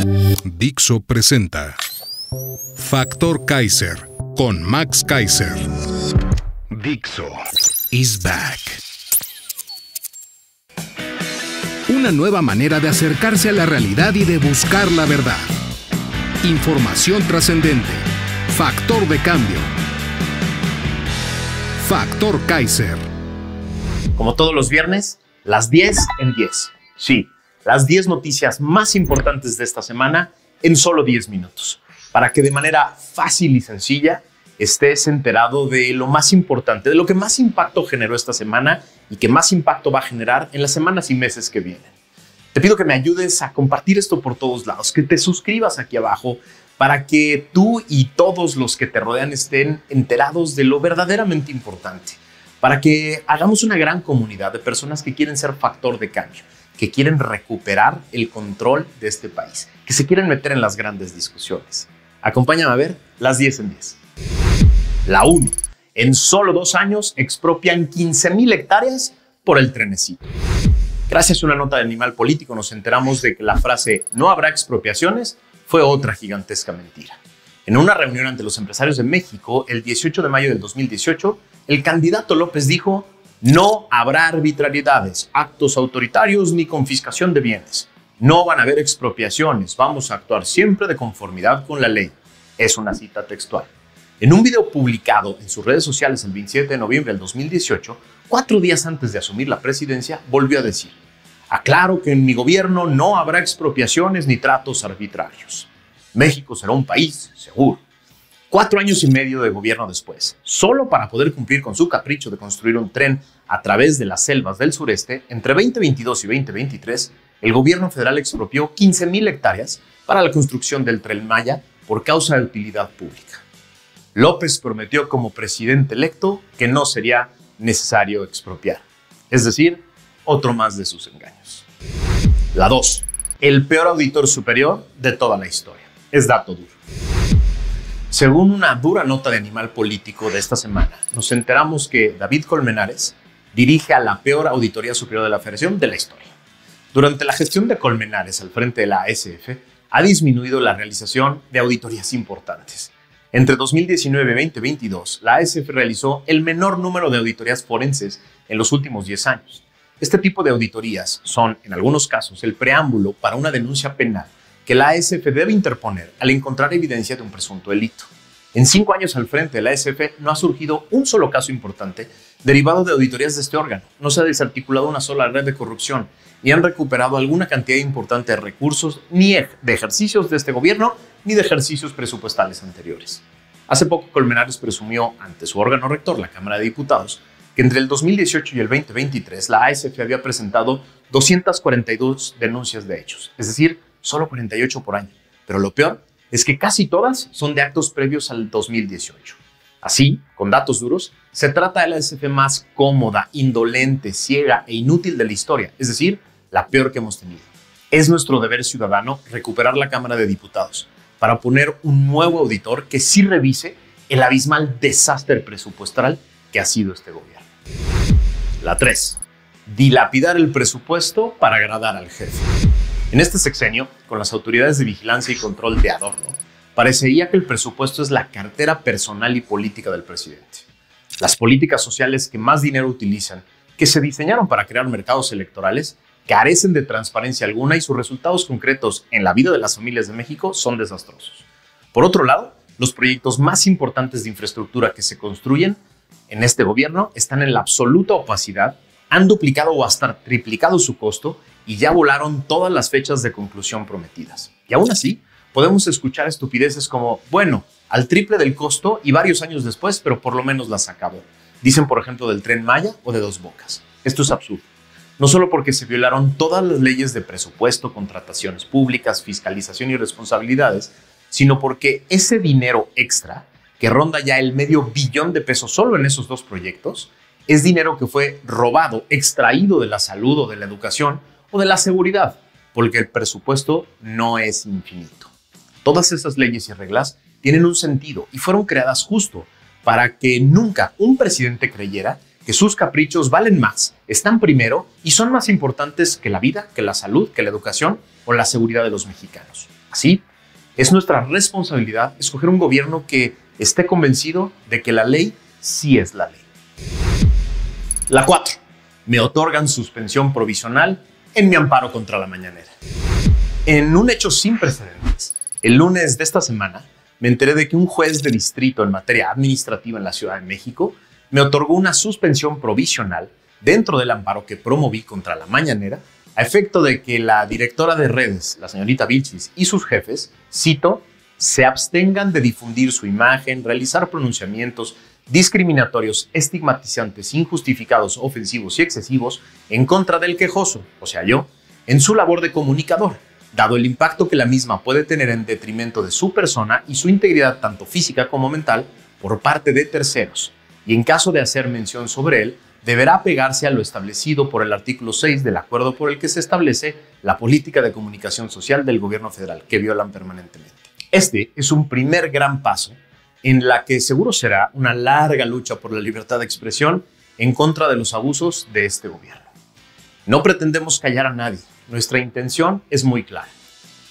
Dixo presenta Factor Kaiser con Max Kaiser. Dixo is back. Una nueva manera de acercarse a la realidad y de buscar la verdad. Información trascendente. Factor de cambio. Factor Kaiser. Como todos los viernes, las 10 en 10. Sí, las 10 noticias más importantes de esta semana en solo 10 minutos. Para que de manera fácil y sencilla estés enterado de lo más importante, de lo que más impacto generó esta semana y que más impacto va a generar en las semanas y meses que vienen. Te pido que me ayudes a compartir esto por todos lados, que te suscribas aquí abajo para que tú y todos los que te rodean estén enterados de lo verdaderamente importante, para que hagamos una gran comunidad de personas que quieren ser factor de cambio, que quieren recuperar el control de este país, que se quieren meter en las grandes discusiones. Acompáñame a ver las 10 en 10. La 1. En solo 2 años expropian 15,000 hectáreas por el trenecito. Gracias a una nota de Animal Político nos enteramos de que la frase "no habrá expropiaciones" fue otra gigantesca mentira. En una reunión ante los empresarios de México, el 18 de mayo del 2018, el candidato López dijo: "No habrá arbitrariedades, actos autoritarios ni confiscación de bienes. No van a haber expropiaciones, vamos a actuar siempre de conformidad con la ley". Es una cita textual. En un video publicado en sus redes sociales el 27 de noviembre del 2018, 4 días antes de asumir la presidencia, volvió a decir: "Aclaro que en mi gobierno no habrá expropiaciones ni tratos arbitrarios. México será un país seguro". 4 años y medio de gobierno después, solo para poder cumplir con su capricho de construir un tren a través de las selvas del sureste, entre 2022 y 2023, el gobierno federal expropió 15,000 hectáreas para la construcción del Tren Maya por causa de utilidad pública. López prometió como presidente electo que no sería necesario expropiar. Es decir, otro más de sus engaños. La 2. El peor auditor superior de toda la historia. Es dato duro. Según una dura nota de Animal Político de esta semana, nos enteramos que David Colmenares dirige a la peor auditoría superior de la Federación de la historia. Durante la gestión de Colmenares al frente de la ASF, ha disminuido la realización de auditorías importantes. Entre 2019 y 2022, la ASF realizó el menor número de auditorías forenses en los últimos 10 años. Este tipo de auditorías son, en algunos casos, el preámbulo para una denuncia penal que la ASF debe interponer al encontrar evidencia de un presunto delito. En 5 años al frente de la ASF no ha surgido un solo caso importante derivado de auditorías de este órgano. No se ha desarticulado una sola red de corrupción, ni han recuperado alguna cantidad importante de recursos, ni de ejercicios de este gobierno, ni de ejercicios presupuestales anteriores. Hace poco Colmenares presumió ante su órgano rector, la Cámara de Diputados, que entre el 2018 y el 2023 la ASF había presentado 242 denuncias de hechos, es decir, solo 48 por año. Pero lo peor es que casi todas son de actos previos al 2018. Así, con datos duros, se trata de la ASF más cómoda, indolente, ciega e inútil de la historia, es decir, la peor que hemos tenido. Es nuestro deber ciudadano recuperar la Cámara de Diputados para poner un nuevo auditor que sí revise el abismal desastre presupuestal que ha sido este gobierno. La 3. Dilapidar el presupuesto para agradar al jefe. En este sexenio, con las autoridades de vigilancia y control de adorno, parecería que el presupuesto es la cartera personal y política del presidente. Las políticas sociales que más dinero utilizan, que se diseñaron para crear mercados electorales, carecen de transparencia alguna y sus resultados concretos en la vida de las familias de México son desastrosos. Por otro lado, los proyectos más importantes de infraestructura que se construyen en este gobierno están en la absoluta opacidad, han duplicado o hasta triplicado su costo y ya volaron todas las fechas de conclusión prometidas. Y aún así, podemos escuchar estupideces como: "Bueno, al triple del costo y varios años después, pero por lo menos las acabó". Dicen, por ejemplo, del Tren Maya o de Dos Bocas. Esto es absurdo. No solo porque se violaron todas las leyes de presupuesto, contrataciones públicas, fiscalización y responsabilidades, sino porque ese dinero extra, que ronda ya el $500 millones solo en esos 2 proyectos, es dinero que fue robado, extraído de la salud o de la educación o de la seguridad, porque el presupuesto no es infinito. Todas esas leyes y reglas tienen un sentido y fueron creadas justo para que nunca un presidente creyera que sus caprichos valen más, están primero y son más importantes que la vida, que la salud, que la educación o la seguridad de los mexicanos. Así, es nuestra responsabilidad escoger un gobierno que esté convencido de que la ley sí es la ley. La 4. Me otorgan suspensión provisional en mi amparo contra la mañanera. En un hecho sin precedentes, el lunes de esta semana me enteré de que un juez de distrito en materia administrativa en la Ciudad de México me otorgó una suspensión provisional dentro del amparo que promoví contra la mañanera a efecto de que la directora de redes, la señorita Vilchis, y sus jefes, cito, se abstengan de difundir su imagen, realizar pronunciamientos discriminatorios, estigmatizantes, injustificados, ofensivos y excesivos en contra del quejoso, o sea yo, en su labor de comunicador, dado el impacto que la misma puede tener en detrimento de su persona y su integridad tanto física como mental por parte de terceros, y en caso de hacer mención sobre él, deberá apegarse a lo establecido por el artículo 6 del acuerdo por el que se establece la política de comunicación social del gobierno federal, que violan permanentemente. Este es un primer gran paso en la que seguro será una larga lucha por la libertad de expresión en contra de los abusos de este gobierno. No pretendemos callar a nadie. Nuestra intención es muy clara: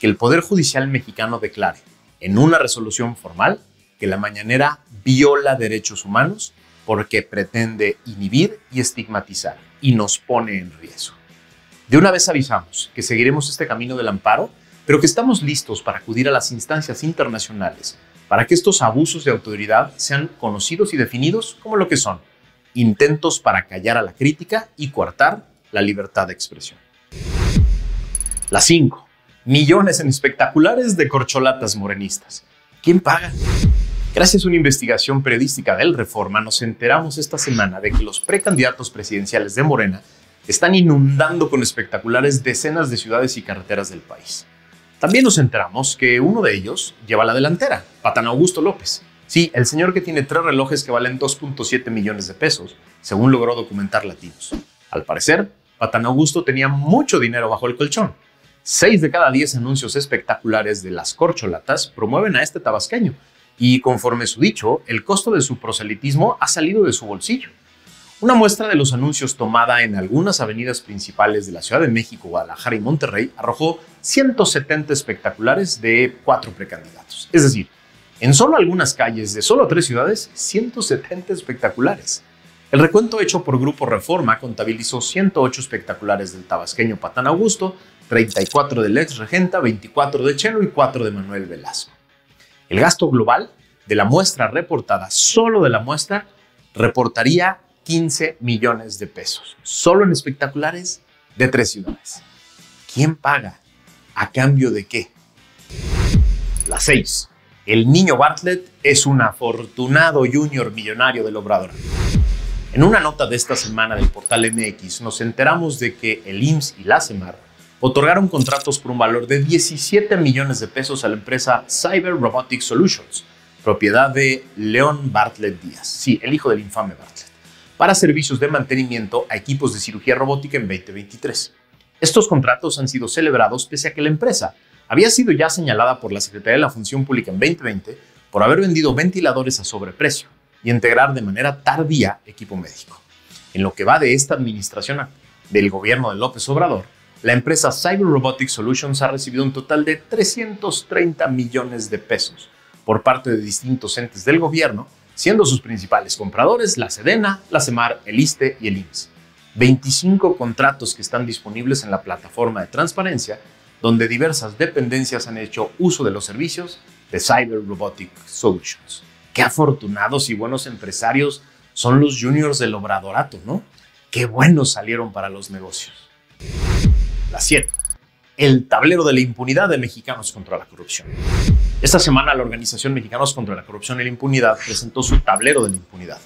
que el Poder Judicial mexicano declare en una resolución formal que la mañanera viola derechos humanos porque pretende inhibir y estigmatizar y nos pone en riesgo. De una vez avisamos que seguiremos este camino del amparo, pero que estamos listos para acudir a las instancias internacionales para que estos abusos de autoridad sean conocidos y definidos como lo que son: intentos para callar a la crítica y coartar la libertad de expresión. La 5. Millones en espectaculares de corcholatas morenistas. ¿Quién paga? Gracias a una investigación periodística del Reforma, nos enteramos esta semana de que los precandidatos presidenciales de Morena están inundando con espectaculares decenas de ciudades y carreteras del país. También nos enteramos que uno de ellos lleva la delantera, Patán Augusto López. Sí, el señor que tiene 3 relojes que valen 2.7 millones de pesos, según logró documentar Latinos. Al parecer, Patán Augusto tenía mucho dinero bajo el colchón. 6 de cada 10 anuncios espectaculares de las corcholatas promueven a este tabasqueño, y conforme su dicho, el costo de su proselitismo ha salido de su bolsillo. Una muestra de los anuncios tomada en algunas avenidas principales de la Ciudad de México, Guadalajara y Monterrey arrojó 170 espectaculares de 4 precandidatos. Es decir, en solo algunas calles de solo 3 ciudades, 170 espectaculares. El recuento hecho por Grupo Reforma contabilizó 108 espectaculares del tabasqueño Patán Augusto, 34 del ex regenta, 24 de Chelo y 4 de Manuel Velasco. El gasto global de la muestra reportada, solo de la muestra, reportaría 15 millones de pesos, solo en espectaculares de 3 ciudades. ¿Quién paga? ¿A cambio de qué? La 6. El niño Bartlett es un afortunado junior millonario del Obrador. En una nota de esta semana del portal MX nos enteramos de que el IMSS y la CEMAR otorgaron contratos por un valor de 17 millones de pesos a la empresa Cyber Robotics Solutions, propiedad de León Bartlett Díaz, sí, el hijo del infame Bartlett, para servicios de mantenimiento a equipos de cirugía robótica en 2023. Estos contratos han sido celebrados pese a que la empresa había sido ya señalada por la Secretaría de la Función Pública en 2020 por haber vendido ventiladores a sobreprecio y integrar de manera tardía equipo médico. En lo que va de esta administración del gobierno de López Obrador, la empresa Cyber Robotics Solutions ha recibido un total de 330 millones de pesos por parte de distintos entes del gobierno, siendo sus principales compradores la Sedena, la CEMAR, el ISSSTE y el IMSS. 25 contratos que están disponibles en la plataforma de transparencia, donde diversas dependencias han hecho uso de los servicios de Cyber Robotics Solutions. Qué afortunados y buenos empresarios son los juniors del Obradorato, ¿no? Qué buenos salieron para los negocios. La 7. El tablero de la impunidad de Mexicanos contra la Corrupción. Esta semana la organización Mexicanos contra la Corrupción y la Impunidad presentó su tablero de la impunidad.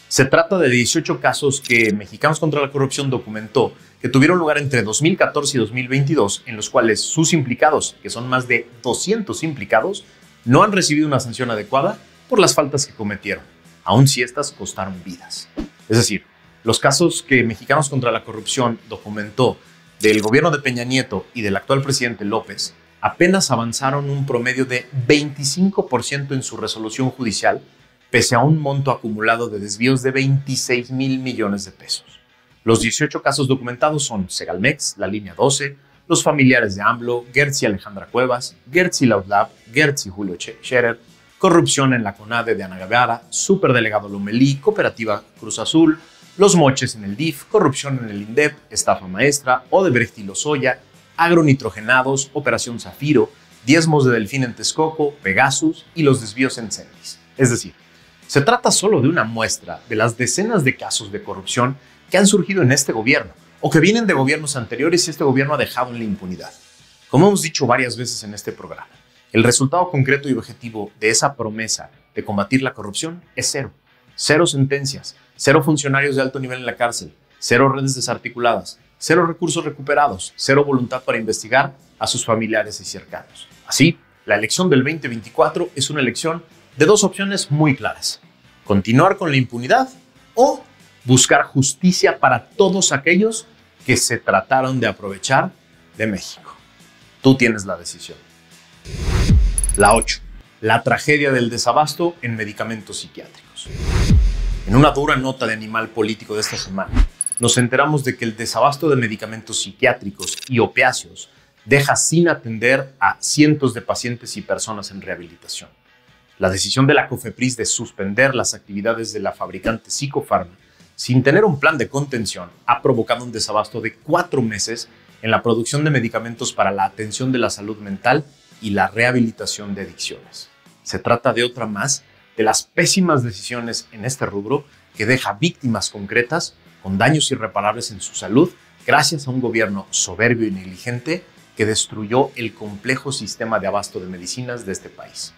Se trata de 18 casos que Mexicanos contra la Corrupción documentó que tuvieron lugar entre 2014 y 2022, en los cuales sus implicados, que son más de 200 implicados, no han recibido una sanción adecuada por las faltas que cometieron, aun si estas costaron vidas. Es decir, los casos que Mexicanos contra la Corrupción documentó del gobierno de Peña Nieto y del actual presidente López apenas avanzaron un promedio de 25% en su resolución judicial, pese a un monto acumulado de desvíos de 26,000 millones de pesos. Los 18 casos documentados son Segalmex, la Línea 12, los familiares de AMLO, Gertz y Alejandra Cuevas, Gertz y Lauslab, Gertz y Julio Scherer, corrupción en la CONADE de Ana Guevara, superdelegado Lomelí, Cooperativa Cruz Azul, los moches en el DIF, corrupción en el INDEP, estafa maestra, Odebrecht y Lozoya, agronitrogenados, Operación Zafiro, diezmos de Delfín en Texcoco, Pegasus y los desvíos en Cemex. Es decir, se trata solo de una muestra de las decenas de casos de corrupción que han surgido en este gobierno o que vienen de gobiernos anteriores y este gobierno ha dejado en la impunidad. Como hemos dicho varias veces en este programa, el resultado concreto y objetivo de esa promesa de combatir la corrupción es cero. Cero sentencias, cero funcionarios de alto nivel en la cárcel, cero redes desarticuladas, cero recursos recuperados, cero voluntad para investigar a sus familiares y cercanos. Así, la elección del 2024 es una elección de dos opciones muy claras: continuar con la impunidad o buscar justicia para todos aquellos que se trataron de aprovechar de México. Tú tienes la decisión. La 8. La tragedia del desabasto en medicamentos psiquiátricos. En una dura nota de Animal Político de esta semana, nos enteramos de que el desabasto de medicamentos psiquiátricos y opiáceos deja sin atender a cientos de pacientes y personas en rehabilitación. La decisión de la COFEPRIS de suspender las actividades de la fabricante Psicofarma sin tener un plan de contención ha provocado un desabasto de 4 meses en la producción de medicamentos para la atención de la salud mental y la rehabilitación de adicciones. Se trata de otra más de las pésimas decisiones en este rubro que deja víctimas concretas con daños irreparables en su salud gracias a un gobierno soberbio y negligente que destruyó el complejo sistema de abasto de medicinas de este país.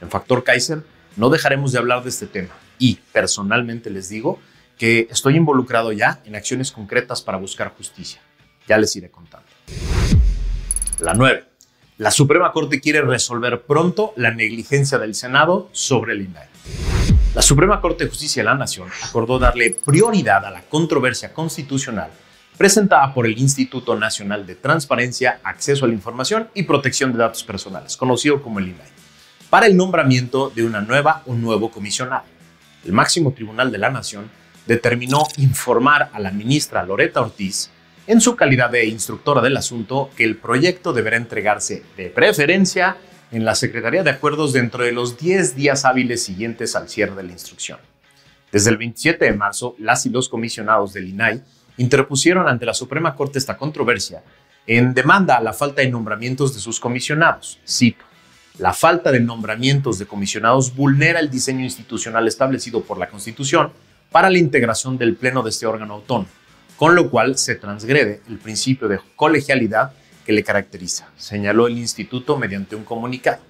En Factor Kaiser no dejaremos de hablar de este tema y, personalmente les digo, que estoy involucrado ya en acciones concretas para buscar justicia. Ya les iré contando. La 9. La Suprema Corte quiere resolver pronto la negligencia del Senado sobre el INAI. La Suprema Corte de Justicia de la Nación acordó darle prioridad a la controversia constitucional presentada por el Instituto Nacional de Transparencia, Acceso a la Información y Protección de Datos Personales, conocido como el INAI, para el nombramiento de una nueva o nuevo comisionado. El máximo tribunal de la Nación determinó informar a la ministra Loretta Ortiz, en su calidad de instructora del asunto, que el proyecto deberá entregarse de preferencia en la Secretaría de Acuerdos dentro de los 10 días hábiles siguientes al cierre de la instrucción. Desde el 27 de marzo, las y los comisionados del INAI interpusieron ante la Suprema Corte esta controversia en demanda a la falta de nombramientos de sus comisionados. Cito: la falta de nombramientos de comisionados vulnera el diseño institucional establecido por la Constitución para la integración del Pleno de este órgano autónomo, con lo cual se transgrede el principio de colegialidad que le caracteriza, señaló el instituto mediante un comunicado.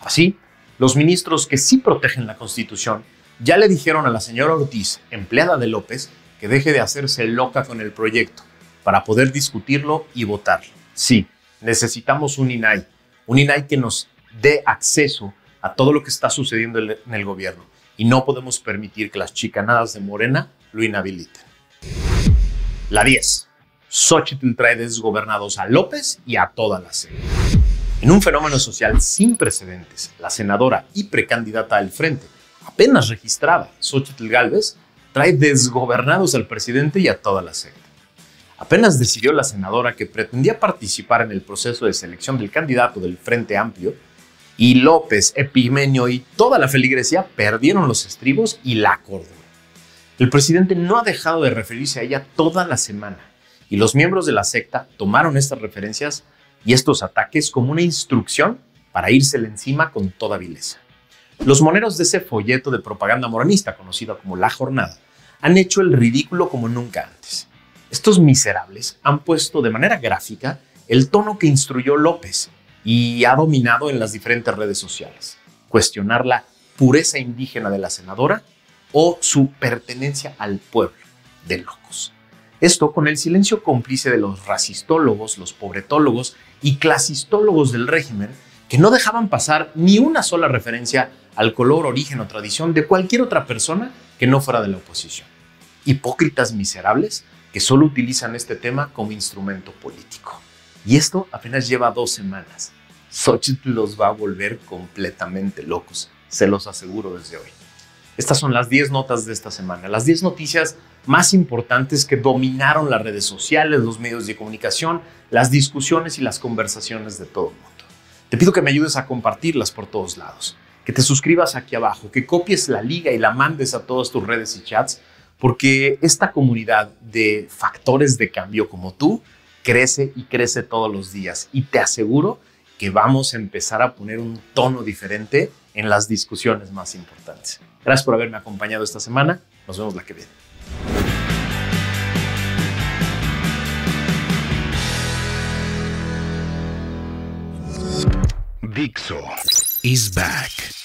Así, los ministros que sí protegen la Constitución ya le dijeron a la señora Ortiz, empleada de López, que deje de hacerse loca con el proyecto para poder discutirlo y votarlo. Sí, necesitamos un INAI que nos dé acceso a todo lo que está sucediendo en el gobierno, y no podemos permitir que las chicanadas de Morena lo inhabiliten. La 10. Xóchitl trae desgobernados a López y a toda la CENTE. En un fenómeno social sin precedentes, la senadora y precandidata al frente, apenas registrada, Xóchitl Gálvez, trae desgobernados al presidente y a toda la CENTE. Apenas decidió la senadora que pretendía participar en el proceso de selección del candidato del Frente Amplio, y López, Epigmenio y toda la feligresía perdieron los estribos y la cordura. El presidente no ha dejado de referirse a ella toda la semana, y los miembros de la secta tomaron estas referencias y estos ataques como una instrucción para írsele encima con toda vileza. Los moneros de ese folleto de propaganda morenista, conocido como La Jornada, han hecho el ridículo como nunca antes. Estos miserables han puesto de manera gráfica el tono que instruyó López y ha dominado en las diferentes redes sociales: cuestionar la pureza indígena de la senadora o su pertenencia al pueblo de locos. Esto con el silencio cómplice de los racistólogos, los pobretólogos y clasistólogos del régimen, que no dejaban pasar ni una sola referencia al color, origen o tradición de cualquier otra persona que no fuera de la oposición. Hipócritas miserables que solo utilizan este tema como instrumento político. Y esto apenas lleva 2 semanas. Xóchitl los va a volver completamente locos, se los aseguro desde hoy. Estas son las 10 notas de esta semana, las 10 noticias más importantes que dominaron las redes sociales, los medios de comunicación, las discusiones y las conversaciones de todo el mundo. Te pido que me ayudes a compartirlas por todos lados, que te suscribas aquí abajo, que copies la liga y la mandes a todas tus redes y chats, porque esta comunidad de factores de cambio como tú crece y crece todos los días, y te aseguro que vamos a empezar a poner un tono diferente en las discusiones más importantes. Gracias por haberme acompañado esta semana. Nos vemos la que viene. Dixo is back.